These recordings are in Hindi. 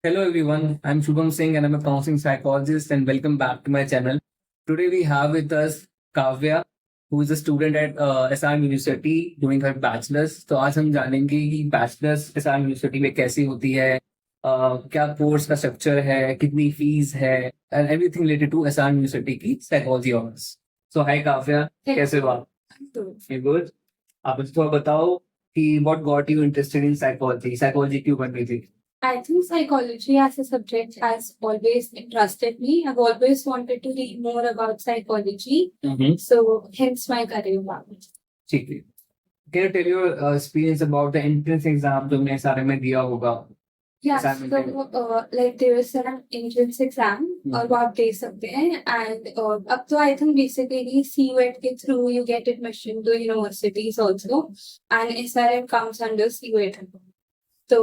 Hello everyone, I'm Shubham Singh and I'm a counseling psychologist and welcome back to my channel. Today we have with us Kavya, who is a student at SRM University doing her bachelor's. तो आज हम जानेंगे कि बैचलर्स SRM University में कैसी होती है, क्या कोर्स का स्ट्रक्चर है, कितनी फीस है and everything related to SRM University की psychology honours. So hi Kavya, कैसे हो आप? गुड. आप मुझे थोड़ा बताओ कि what got you interested in psychology, psychology क्यों करनी थी? I think psychology as a subject has always interested me. I've always wanted to read more about psychology. So hence my career path. ठीक है. Can you tell your experience about the entrance exam जो तुमने सारे में दिया होगा? Yeah, Assignment so like there is an entrance exam और वो आप दे सकते हैं and अब तो I think basically CUET के through you get admission to universities also and SRM comes under CUET. So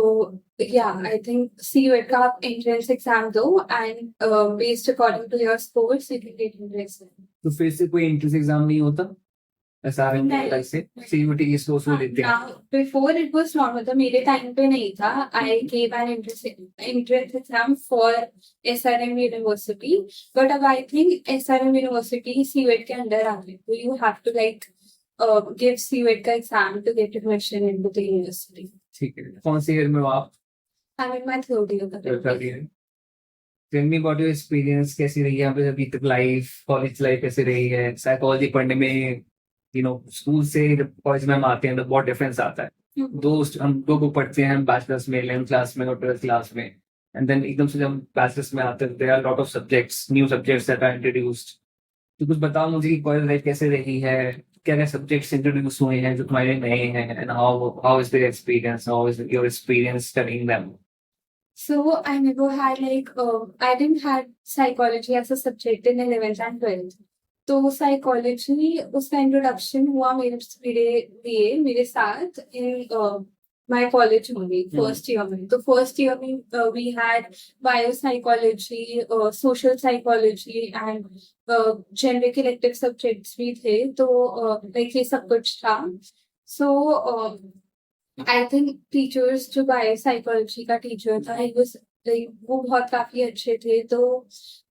yeah, I think CUET का आप entrance exam दो and based according to your scores you can get into exam. तो फिर से कोई entrance exam नहीं होता? SRM के अलग से CUET की स्कोर्स वो लेते हैं. Now, before it was not मतलब मेरे टाइम पे नहीं था. I gave an entrance exam for SRM University, but अब I think SRM University CUET के अंदर आ गई. So you have to like give CUET का exam to get admission into the university. ठीक है. कौन से ईयर में हो आप? I'm in my third year. Third year. Tell me about your experience, कैसी रही है यहाँ पे अभी तक लाइफ, कॉलेज लाइफ कैसी रही है, साइकोलॉजी पढ़ने में, स्कूल से कॉलेज में हम आते हैं तो बहुत डिफरेंस आता है. हम दो बुक पढ़ते हैं बैचलर्स में, 11th क्लास में और 12th क्लास में, एंड देन एकदम से जब बैचलर्स में आते हैं there are lot of subjects, new subjects that are introduced. तो कुछ बताओ मुझे कि कॉलेज लाइफ कैसे रही है, क्या क्या सब्जेक्ट्स इंट्रोड्यूस हुए हैं जो तुम्हारे नए हैं, and how is their experience, how is your experience studying them? So I never had like I didn't had psychology as a subject in 11th and 12th. तो साइकोलॉजी उसका इंट्रोडक्शन हुआ मेरे साथ in my college only first year में. तो फर्स्ट ईयर में we had bio psychology, social psychology and generic elective subjects भी थे. तो लाइक ये सब कुछ था. सो आई थिंक टीचर्स जो बायो साइकोलॉजी का टीचर था वो बहुत काफी अच्छे थे. तो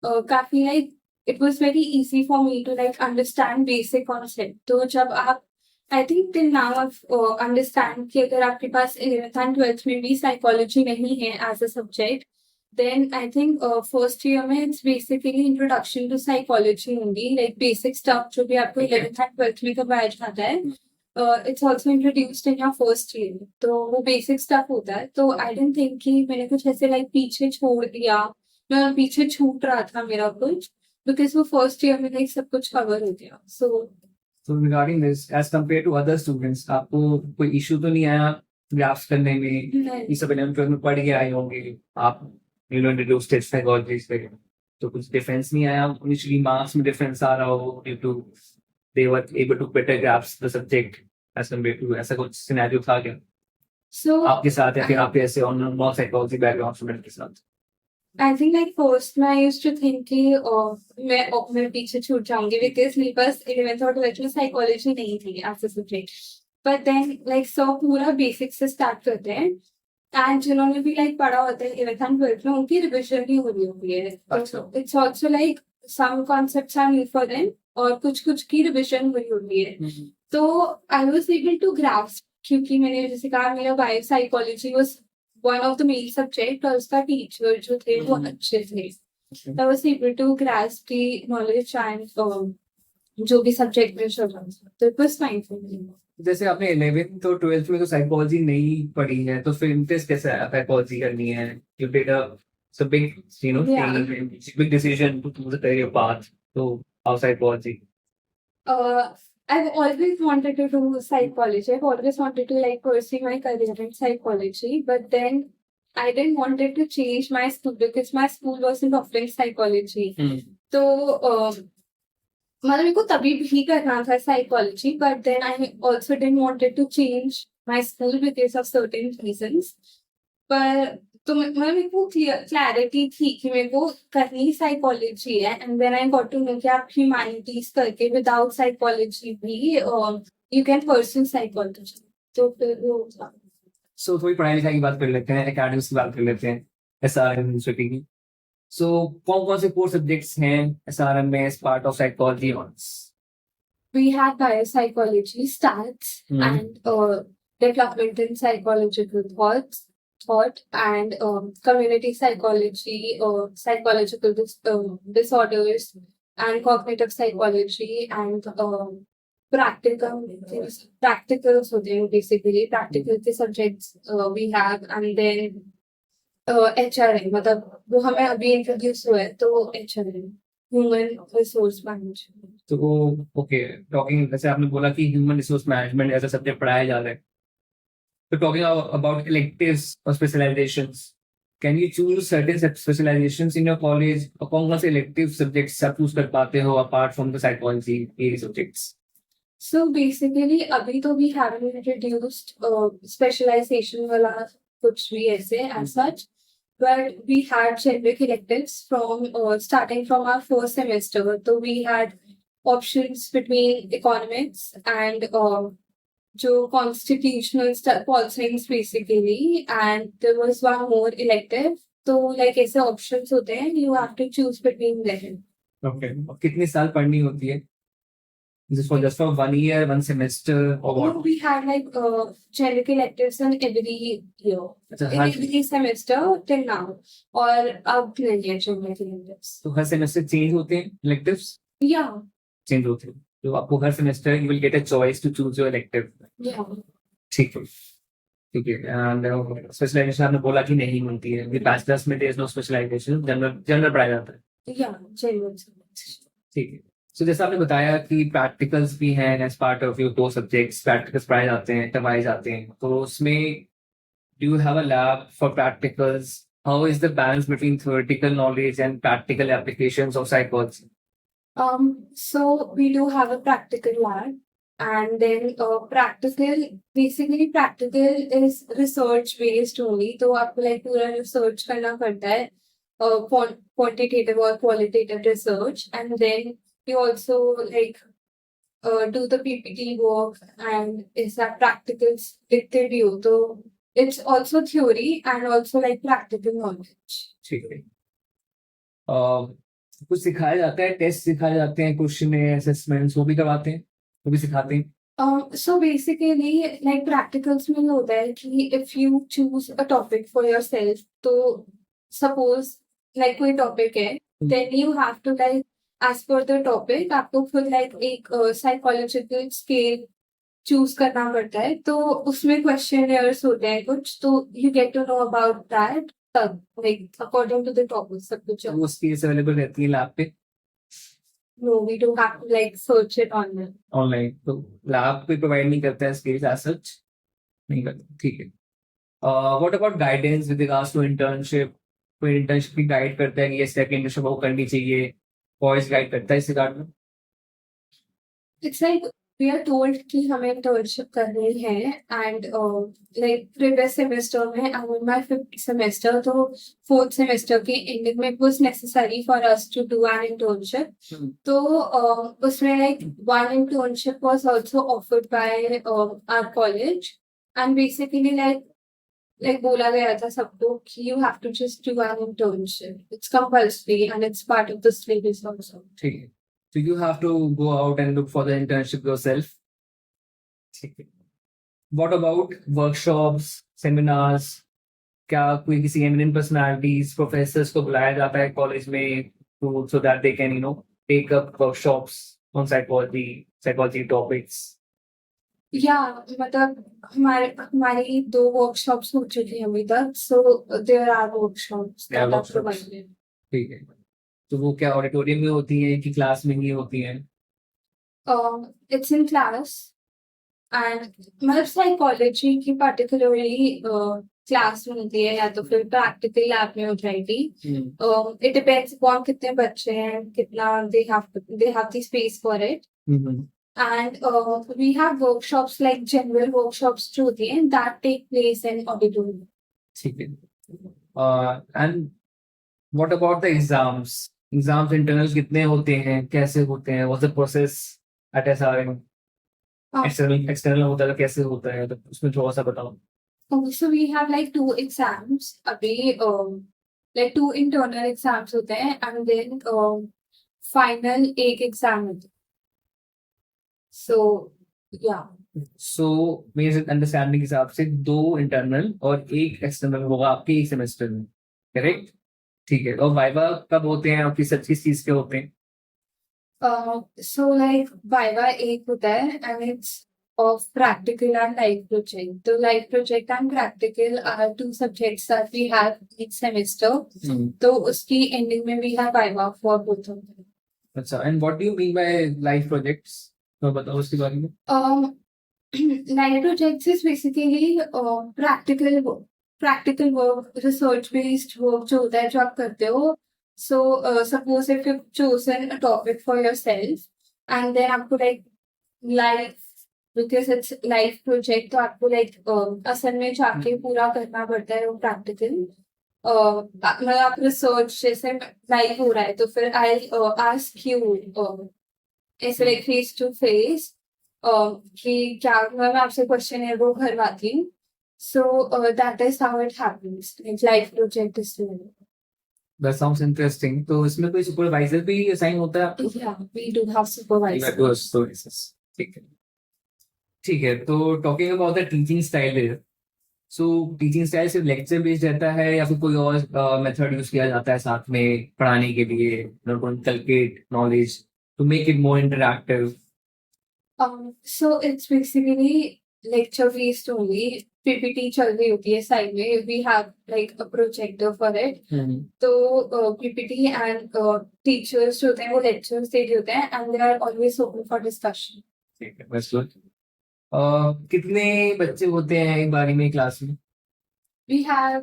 काफी like it was very easy for me to like understand basic concept. तो जब आप I think till now I've understand कि अगर आपके पास 11th and 12th में भी psychology नहीं है as a subject, then I think first year में it's basically introduction to psychology only, like basic stuff जो भी आपको 11th and 12th में करवाया जाता है. It's also introduced in your first year. तो वो basic stuff होता है. तो I didn't think कि मैंने कुछ ऐसे like पीछे छोड़ दिया, मैं पीछे छूट रहा था मेरा कुछ, because वो फर्स्ट ईयर में लाइक सब कुछ कवर हो गया. So regarding this, as compared to other students, आपको कोई इशू तो नहीं आया ग्राफ्स करने में? ये सब 11th में पढ़ के आए होंगे आप, इंट्रोड्यूस टेस्ट साइकोलॉजी पे, तो कुछ डिफरेंस नहीं आया? इनिशियली मार्क्स में डिफरेंस आ रहा हो due to they were able to better grasp the subject as compare to, ऐसा कुछ सिनेरियो था क्या आपके साथ, या फिर आप ऐसे नॉन साइकोलॉजी बैकग्राउंड स्टूडेंट के साथ? I think like first मैं used to think कि मैं पीछे छूट जाऊंगी because मेरे पास 11th और 12th में psychology नहीं थी as a subject. But then like so पूरा basic से start करते हैं and जिन्होंने भी like पढ़ा होता है 11th and 12th में उनकी revision भी हो रही होती है. अच्छा. It's also like some concepts are new for them और कुछ की revision हुई होती है. तो I was able to grasp क्योंकि मैंने जैसे कहा मेरा bio psychology was one of the main subject और उसका टीचर जो थे वो अच्छे थे. I was able to grasp the knowledge and जो भी सब्जेक्ट में चल रहा था, तो it was fine for me. जैसे आपने 11th और 12th में तो साइकोलॉजी नहीं पढ़ी है, तो फिर इंटरेस्ट कैसे आया साइकोलॉजी करनी है? You did a big, big decision to choose a career path. So how psychology? I've always wanted to do psychology. I've always wanted to like pursue my career in psychology, but then I didn't wanted to change my school because my school wasn't offering psychology. तो मतलब मेरे को तभी भी करना था psychology, but then I also didn't wanted to change my school because of certain reasons. पर तो मतलब मेरे को क्लैरिटी थी कि मेरे को करनी साइकोलॉजी है and then I got to know कि आप ह्यूमैनिटीज करके विदाउट साइकोलॉजी भी यू कैन परस्यू साइकोलॉजी. तो फिर वो सो थोड़ी पढ़ाई लिखाई की बात कर लेते हैं, एकेडमिक्स की बात कर लेते हैं. SRM यूनिवर्सिटी की। सो कौन-कौन से कोर सब्जेक्ट्स हैं SRM में as part of psychology honours? We had biopsychology, stats, Hmm. and development in psychological thought, and community psychology, psychological disorders, and cognitive psychology, and practical things, practicals होते हैं basically practical के subjects we have, and then HRM मतलब वो हमें अभी इंट्रोड्यूस हुआ है तो HRM ह्यूमन रिसोर्स मैनेजमेंट। तो वो ओके, टॉकिंग जैसे आपने बोला कि human resource management as a subject पढ़ाया जा रहा है, तो टॉकिंग अबाउट electives और specialisations, can you choose certain specialisations in your college, और कौन कौन से इलेक्टिव सब्जेक्ट्स आप चूज कर पाते हो अपार्ट फ्रॉम द साइकोलॉजी ये सब्जेक्ट्स? So basically अभी तो we haven't introduced specialization वाला कुछ भी ऐसे as such, but we had generic electives from starting from our first semester. So we had options between economics and जो constitutional politics basically, and there was one more elective. तो like ऐसे options होते हैं, you have to choose between them. Okay, और कितनी साल पढ़नी होती है? Just for 1 year, 1 semester, or No, what? we had like generic electives in every year, अच्छा, in her every semester till now, और अब नहीं है generic electives. तो हर सेमेस्टर चेंज होते हैं electives? Yeah, चेंज होते हैं, तो आपको हर semester you will get a choice to choose your elective. yeah, ठीक है, ठीक है। एंड स्पेशलाइजेशन आपने बोला कि नहीं मिलती है, ये बैचलर्स में there is no specialisation, general general पढ़ाया जाता है। yeah, genuine subjects. ठीक है। सो जैसा आपने बताया कि प्रैक्टिकल्स भी हैं as part of your core subjects, practicals पढ़ाए जाते हैं, करवाए जाते हैं, तो उसमें do you have a lab for practicals? How is the balance between theoretical knowledge and practical applications of psychology? So we do have a practical lab, and then basically practical is research based only. तो आपको like पूरा research करना पड़ता है, quantitative or qualitative research, and then you also like do the PPT work and is that practicals लिखते भी हो, तो it's also theory and also like practical knowledge. ठीक है। कुछ सिखाया जाता है, टेस्ट सिखाए जाते हैं, क्वेश्चन असेसमेंट्स वो भी करवाते हैं, वो भी सिखाते हैं? So basically, like practicals में ये होता है कि if you choose a topic for yourself, तो suppose like कोई topic है, then you have to like as per the topic आपको खुद like एक psychological scale choose करना पड़ता है, तो उसमें questionnaires होते हैं कुछ, तो you get to know about that तब like according to the topic सब कुछ। वो स्किल्स अवेलेबल रहती है लैब पे No, we don't have to like search it online. Online? तो लैब पे प्रोवाइड नहीं करता है स्किल्स एज सच, नहीं करता, ठीक है। What about guidance with regards to internship? कोई इंटर्नशिप की गाइड करता है कि ये स्टेप इंटर्नशिप वो करनी चाहिए, कॉलेज गाइड करता है इस रिगार्ड में? It's like we are told कि हमें internship करनी है, and like previous semester में I'm in my 5th semester, तो 4th semester के ending में it was necessary for us to do an internship. तो उसमें like one internship was also offered by our college, and basically like बोला गया था सबको कि you have to just do an internship. It's compulsory and it's part of the syllabus also. ठीक है, so you have to go out and look for the internship yourself. ठीक है। What about workshops, seminars? क्या कोई किसी eminent personalities, professors को बुलाया जाता है कॉलेज में to so that they can take up workshops on psychology topics? Yeah, मतलब हमारी 2 workshops हो चुकी हैं अभी तक, so there are workshops There are that are workshops. provided. ठीक है, तो वो क्या ऑडिटोरियम में होती है कि क्लास में ही होती है? It's in class, and मतलब psychology की particularly क्लास में होती है या तो फिर practical lab में हो जाएगी. It depends upon कितने बच्चे हैं, कितना they have the space for it. And we have workshops like general workshops जो होती हैं that take place in auditorium. ठीक है। And what about the exams internal कितने होते हैं, कैसे होते हैं, what's the process at SRM? External होता है तो कैसे होता है, तो उसमें थोड़ा सा बताओ। So we have like 2 exams. अभी लाइक 2 इंटरनल एग्जाम्स होते हैं एंड देन फाइनल एक एग्जाम होता है. सो या. सो मेरे अंडरस्टैंडिंग के हिसाब से 2 इंटरनल और 1 एक्सटर्नल होगा आपके एक सेमेस्टर में, करेक्ट? ठीक है, और वाइवा कब होते हैं और किस चीज के होते हैं? So like Viva एक होता है and it's of practical and life project. The life project and practical are 2 subjects that we have each semester. तो उसकी ending में we have Viva for both of them. अच्छा, and what do you mean by life projects? तो बताओ उसके बारे में. Life projects is basically practical work, research based work जो होता है जो आप करते हो. So suppose if you've chosen a topic for yourself and then आपको like life, because it's life project तो आपको like असल में जाके पूरा करना पड़ता है वो practical. मतलब आप रिसर्च जैसे लाइव हो रहा है तो फिर आई आस्क यू ऐसे लाइक फेस टू फेस कि क्या मैं आपसे क्वेश्चन है वो करवाती हूँ. So that is how it happens. Life project is that sounds interesting. तो इसमें कोई सुपरवाइजर भी असाइन होता है आपको? या वी डू हैव सुपरवाइजर. ठीक है. ठीक है, तो talking about the teaching style है. सो टीचिंग स्टाइल सिर्फ लेक्चर बेस्ड रहता है या फिर कोई और मेथड यूज किया जाता है साथ में पढ़ाने के लिए, to inculcate knowledge, to make it more interactive? So it's basically lecture based only. PPT चल रही होती है साइड में. We have like a projector for it. तो PPT and teachers जो होते हैं वो lectures दे रहे होते हैं and they are always open for discussion. ठीक है, बस गुड. कितने बच्चे होते हैं एक बारी में क्लास में? We have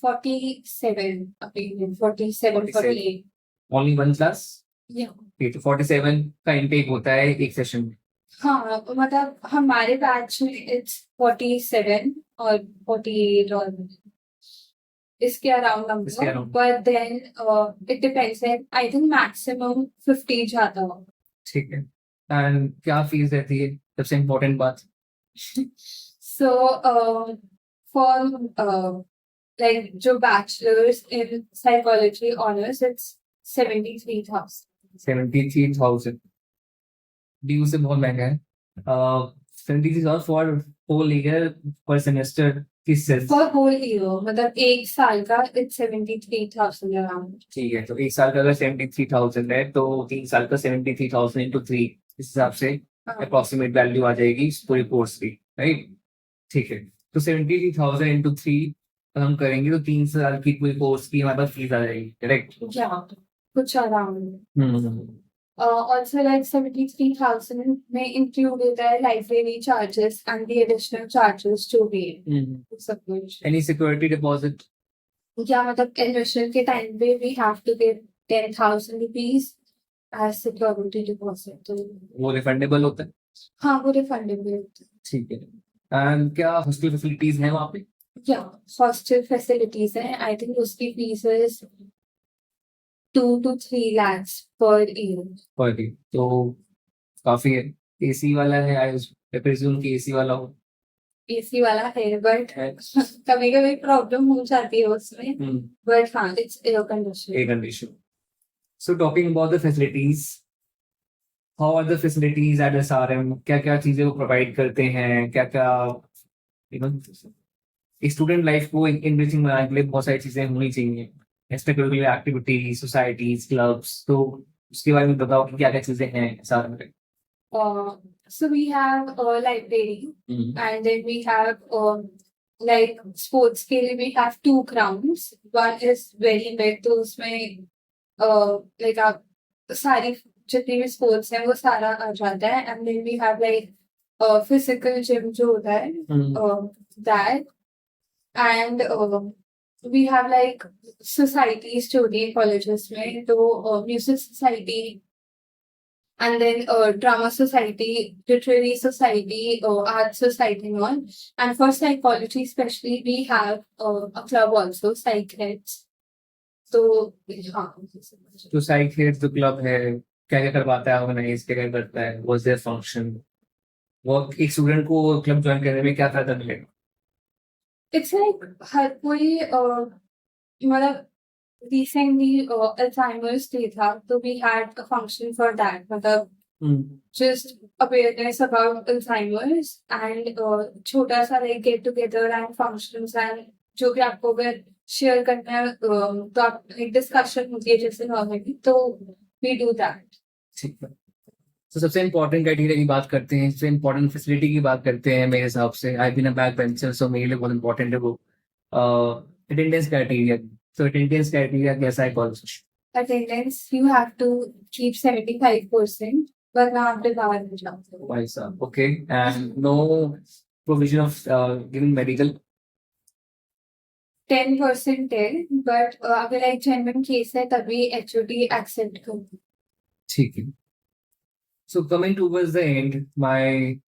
47 opinion, 47, 48. Only one class? Yeah. ठीक है, 47 का इनटेक होता है एक सेशन में. हाँ मतलब हमारे बैच में इट्स 47 और 48 और इसके अराउंड इसके number. around. But then it depends. I think maximum 50 जाता हो. ठीक है, एंड क्या फीस रहती है, सबसे इम्पोर्टेंट बात? सो फॉर लाइक जो bachelors in psychology honours it's 73,000. 73,000 due से बहुत महंगा है. 73,000 फॉर होल ईयर पर सेमेस्टर किस से? फॉर होल ईयर मतलब एक साल का इट्स 73,000 अराउंड. ठीक है, तो एक साल का अगर 73,000 है तो 3 साल का 73,000 इंटू 3, इस हिसाब से अप्रोक्सीमेट वैल्यू आ जाएगी इस पूरे कोर्स की, राइट? ठीक है, तो 73,000 इंटू 3 हम करेंगे तो 3 साल की पूरी कोर्स की हमारे पास फीस आ जाएगी, करेक्ट? या कुछ अराउंड. Also like 73,000 में include होता है library charges and the additional charges to be सब कुछ. Any security deposit? या मतलब admission के टाइम पे we have to pay 10,000 rupees as security deposit. तो वो रिफंडेबल होता है? हाँ वो refundable होता है. ठीक है, एंड क्या हॉस्टल फैसिलिटीज हैं वहाँ पे? या hostel facilities हैं. I think उसकी fees is 2 to 3 lakhs per year. Per day, तो काफी है. एसी वाला है, आई प्रिज्यूम कि एसी वाला हो. AC वाला है बट कभी कभी प्रॉब्लम हो जाती है उसमें. बट हाँ it's air condition. Air condition. So talking about the facilities, how are the facilities at SRM? क्या क्या चीजें वो प्रोवाइड करते हैं, क्या क्या स्टूडेंट लाइफ को इनरिचिंग बनाने के लिए बहुत सारी चीजें होनी चाहिए, एक्स्ट्रा एक्टिविटी, सोसाइटीज, क्लब्स, तो उसके बारे में बताओ कि क्या क्या चीजें हैं SRM में? So we have a library and then we have like sports के लिए we have 2 grounds. One is very big तो उसमें like आप सारी जितनी भी स्पोर्ट्स हैं वो सारा आ जाता है. And then we have like physical gym जो होता है that. And we have like societies जो होती है colleges में. तो music society and then drama society, literary society, art society and all. And for psychology especially, we have a club also, Psych Heads. तो हाँ तो साइक हेड्स जो क्लब है, क्या क्या करवाता है, ऑर्गेनाइज क्या क्या करता है, व्हाट्स देयर फंक्शन? वो एक स्टूडेंट को क्लब ज्वाइन करने में क्या फायदा मिलेगा? इट्स लाइक हर कोई मतलब recently Alzheimer's Day था, तो we had a function for that. मतलब just awareness about Alzheimer's and छोटा सा like get together and functions and जो भी आपको अगर शेयर करना है तो आप एक डिस्कशन होती है जैसे नॉर्मली, तो we do that. ठीक है। तो सबसे इम्पोर्टेंट क्राइटेरिया की बात करते हैं, सबसे इम्पोर्टेंट फैसिलिटी की बात करते हैं। मेरे हिसाब से I been a back bencher, so मेरे लिए बहुत इम्पोर्टेंट है वो अटेंडेंस क्राइटेरिया। तो अटेंडेंस क्राइटेरिया कैसा है college? Attendance you have to keep 75%, वरना आप बाहर हो जाते हो। भाई साहब, okay. And no provision of giving medical? 10% है, बट अगर एक जेन्युइन केस है तभी HOD एक्सेप्ट करूँ। ठीक है। So coming towards the end, my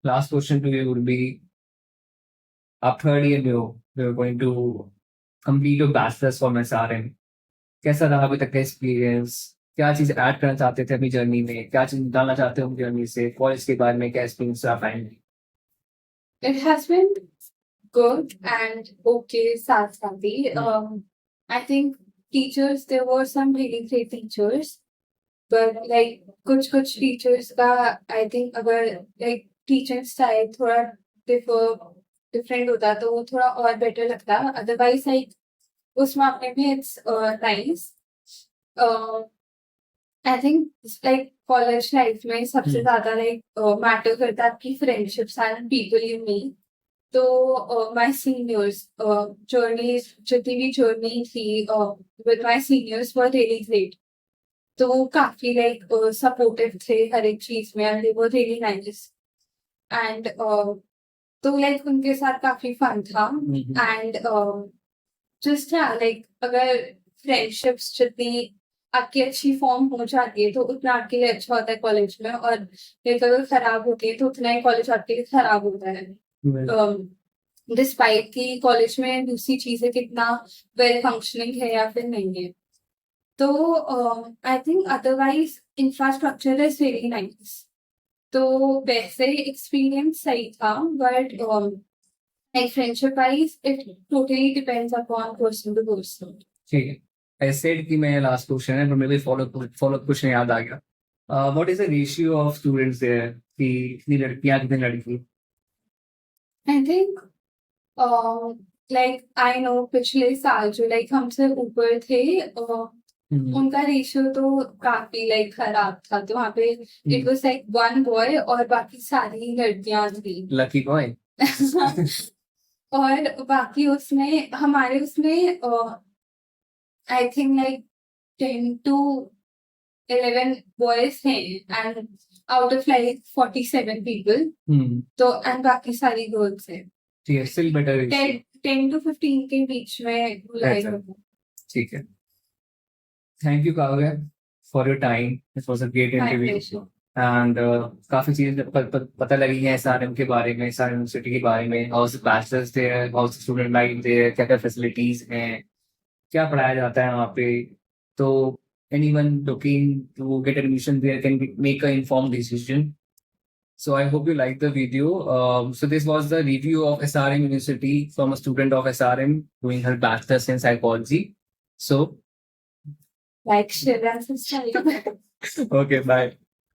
last question to you would be, आप थर्ड ईयर में हो, you're going to complete your bachelor's from SRM. कैसा रहा अभी तक का एक्सपीरियंस? क्या चीज ऐड करना चाहते थे अपनी जर्नी में? क्या चीज निकालना चाहते हो अपनी जर्नी से? कॉलेज के बारे में क्या एक्सपीरियंस आप आएंगे? It has been good and okay, साथ-साथी। I think teachers, there were some really great teachers, but like कुछ teachers का I think अगर like teaching style थोड़ा different होता तो वो थोड़ा और better लगता। Otherwise like उस मामले में it's nice. I think like college life में सबसे ज़्यादा like matter करता है आपकी friendships and people you meet. तो my seniors journeys जितनी भी journey थी with my seniors were really great. तो वो काफी like supportive थे हर एक चीज में and they were really nice. And तो like उनके साथ काफी fun था and just like अगर friendships जितनी आपकी अच्छी फॉर्म हो जाती है तो उतना आपके लिए अच्छा होता है कॉलेज में, और अगर खराब होती है तो उतना ही कॉलेज आपके लिए खराब होता है। डिस्पाइट की कॉलेज में दूसरी चीजें कितना वेल फंक्शनिंग है या फिर नहीं है। तो I think otherwise infrastructure is very nice. तो वैसे एक्सपीरियंस सही था, but like friendship wise it totally depends upon person to person. ठीक है। I said कि मैं लास्ट क्वेश्चन है, पर मेरे फॉलो अप क्वेश्चन याद आ गया। What is the ratio of students there, कि कितनी लड़कियां कितनी लड़की? I think like I know पिछले साल जो लाइक हमसे ऊपर थे उनका रेशियो तो काफी लाइक खराब था। तो वहाँ पे इट वाज लाइक 1 बॉय और बाकी सारी लड़कियां थी। Lucky boy. और बाकी उसमें हमारे उसमें आई थिंक लाइक 10 to 11 boys थे and out of like 47 people, तो and बाकी सारी गर्ल्स हैं। ठीक है, still better ratio। 10 to 15 के बीच में बुलाए होगा। ठीक है। Thank you Kavya for your time, this was a great interview and काफी चीजें पता लगी हैं SRM के बारे में, SRM यूनिवर्सिटी के बारे में, how is bachelors there, how is student life there, क्या क्या फैसिलिटीज हैं, क्या पढ़ाया जाता है वहाँ पे। तो anyone looking to get admission there can make an informed decision. So I hope you liked the video. So this was the review of SRM University from a student of SRM doing her bachelor's in psychology. So like share and subscribe. okay, bye.